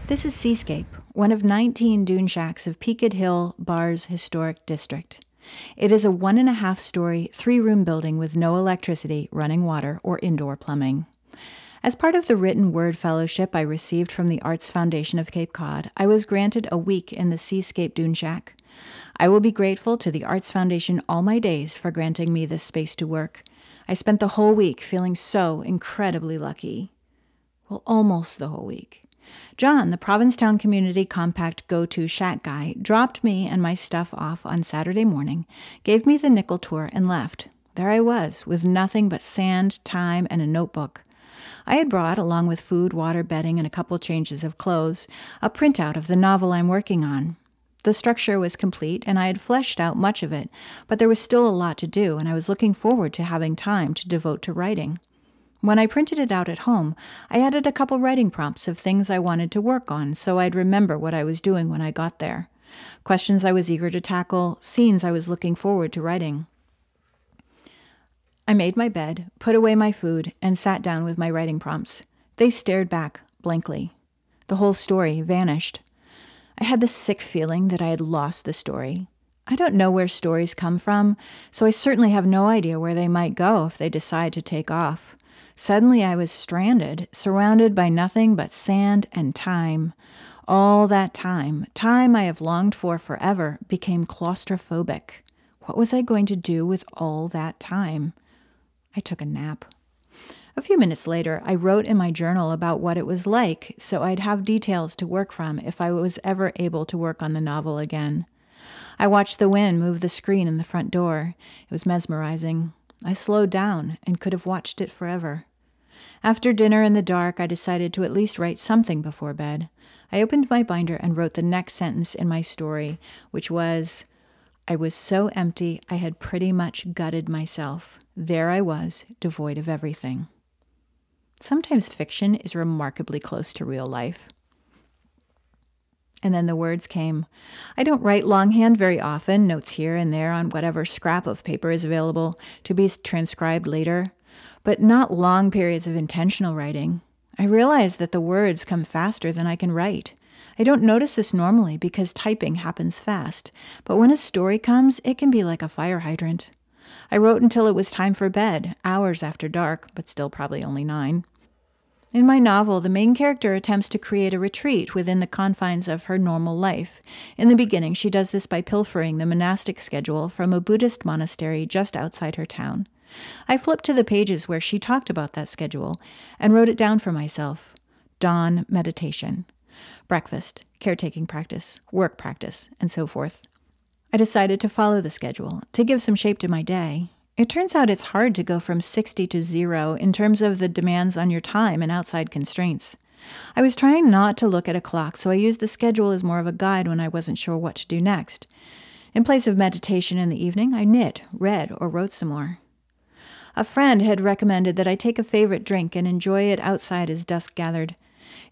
This is C-Scape, one of 19 dune shacks of Peaked Hill Bar's historic district. It is a 1.5-story, 3-room building with no electricity, running water, or indoor plumbing. As part of the written word fellowship I received from the Arts Foundation of Cape Cod, I was granted a week in the C-Scape Dune Shack. I will be grateful to the Arts Foundation all my days for granting me this space to work. I spent the whole week feeling so incredibly lucky. Well, almost the whole week. John, the Provincetown Community Compact go-to shack guy, dropped me and my stuff off on Saturday morning, gave me the nickel tour, and left. There I was, with nothing but sand, time, and a notebook. I had brought, along with food, water, bedding, and a couple changes of clothes, a printout of the novel I'm working on. The structure was complete, and I had fleshed out much of it, but there was still a lot to do, and I was looking forward to having time to devote to writing. When I printed it out at home, I added a couple writing prompts of things I wanted to work on so I'd remember what I was doing when I got there. Questions I was eager to tackle, scenes I was looking forward to writing. I made my bed, put away my food, and sat down with my writing prompts. They stared back, blankly. The whole story vanished. I had the sick feeling that I had lost the story. I don't know where stories come from, so I certainly have no idea where they might go if they decide to take off. Suddenly I was stranded, surrounded by nothing but sand and time. All that time I have longed for forever, became claustrophobic. What was I going to do with all that time? I took a nap. A few minutes later, I wrote in my journal about what it was like, so I'd have details to work from if I was ever able to work on the novel again. I watched the wind move the screen in the front door. It was mesmerizing. I slowed down and could have watched it forever. After dinner in the dark, I decided to at least write something before bed. I opened my binder and wrote the next sentence in my story, which was, I was so empty I had pretty much gutted myself. There I was, devoid of everything. Sometimes fiction is remarkably close to real life. And then the words came. I don't write longhand very often, notes here and there on whatever scrap of paper is available to be transcribed later, but not long periods of intentional writing. I realize that the words come faster than I can write. I don't notice this normally because typing happens fast, but when a story comes, it can be like a fire hydrant. I wrote until it was time for bed, hours after dark, but still probably only 9. In my novel, the main character attempts to create a retreat within the confines of her normal life. In the beginning, she does this by pilfering the monastic schedule from a Buddhist monastery just outside her town. I flipped to the pages where she talked about that schedule and wrote it down for myself. Dawn meditation, breakfast, caretaking practice, work practice, and so forth. I decided to follow the schedule, to give some shape to my day. It turns out it's hard to go from 60 to 0 in terms of the demands on your time and outside constraints. I was trying not to look at a clock, so I used the schedule as more of a guide when I wasn't sure what to do next. In place of meditation in the evening, I knit, read, or wrote some more. A friend had recommended that I take a favorite drink and enjoy it outside as dusk gathered.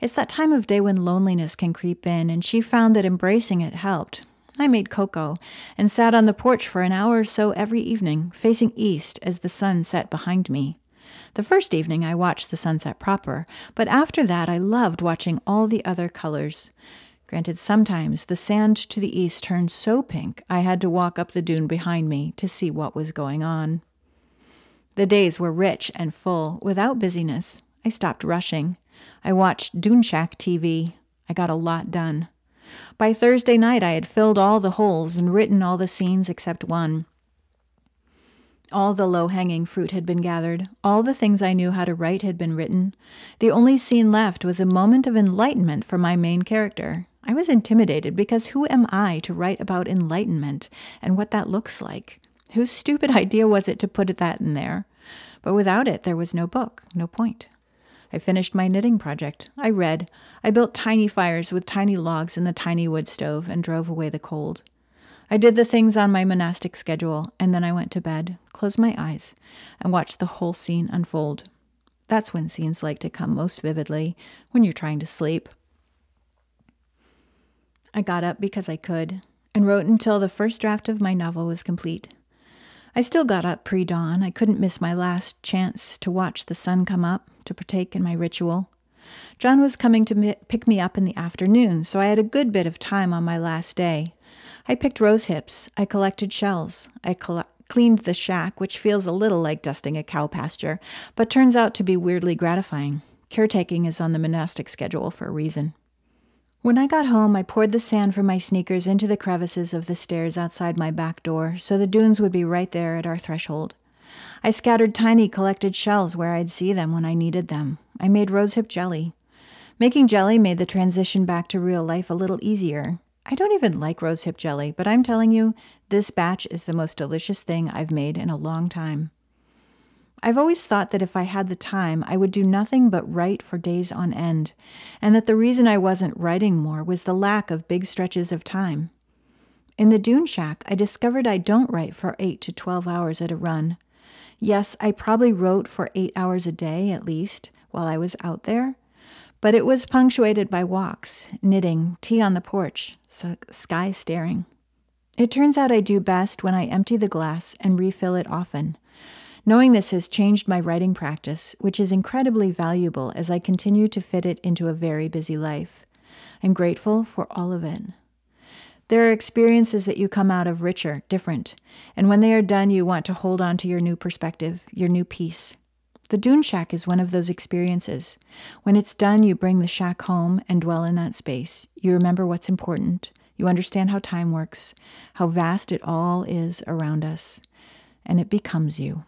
It's that time of day when loneliness can creep in, and she found that embracing it helped. I made cocoa and sat on the porch for an hour or so every evening, facing east as the sun set behind me. The first evening I watched the sunset proper, but after that I loved watching all the other colors. Granted, sometimes the sand to the east turned so pink I had to walk up the dune behind me to see what was going on. The days were rich and full, without busyness. I stopped rushing. I watched Dune Shack TV. I got a lot done. By Thursday night, I had filled all the holes and written all the scenes except one. All the low-hanging fruit had been gathered. All the things I knew how to write had been written. The only scene left was a moment of enlightenment for my main character. I was intimidated because who am I to write about enlightenment and what that looks like? Whose stupid idea was it to put that in there? But without it, there was no book, no point. I finished my knitting project. I read. I built tiny fires with tiny logs in the tiny wood stove and drove away the cold. I did the things on my monastic schedule, and then I went to bed, closed my eyes, and watched the whole scene unfold. That's when scenes like to come most vividly, when you're trying to sleep. I got up because I could, and wrote until the first draft of my novel was complete. I still got up pre-dawn. I couldn't miss my last chance to watch the sun come up, to partake in my ritual. John was coming to pick me up in the afternoon, so I had a good bit of time on my last day. I picked rose hips. I collected shells. I cleaned the shack, which feels a little like dusting a cow pasture, but turns out to be weirdly gratifying. Caretaking is on the monastic schedule for a reason. When I got home, I poured the sand from my sneakers into the crevices of the stairs outside my back door, so the dunes would be right there at our threshold. I scattered tiny collected shells where I'd see them when I needed them. I made rosehip jelly. Making jelly made the transition back to real life a little easier. I don't even like rosehip jelly, but I'm telling you, this batch is the most delicious thing I've made in a long time. I've always thought that if I had the time, I would do nothing but write for days on end, and that the reason I wasn't writing more was the lack of big stretches of time. In the Dune Shack, I discovered I don't write for 8 to 12 hours at a run. Yes, I probably wrote for 8 hours a day at least while I was out there, but it was punctuated by walks, knitting, tea on the porch, sky staring. It turns out I do best when I empty the glass and refill it often. Knowing this has changed my writing practice, which is incredibly valuable as I continue to fit it into a very busy life. I'm grateful for all of it. There are experiences that you come out of richer, different, and when they are done, you want to hold on to your new perspective, your new peace. The Dune Shack is one of those experiences. When it's done, you bring the shack home and dwell in that space. You remember what's important. You understand how time works, how vast it all is around us, and it becomes you.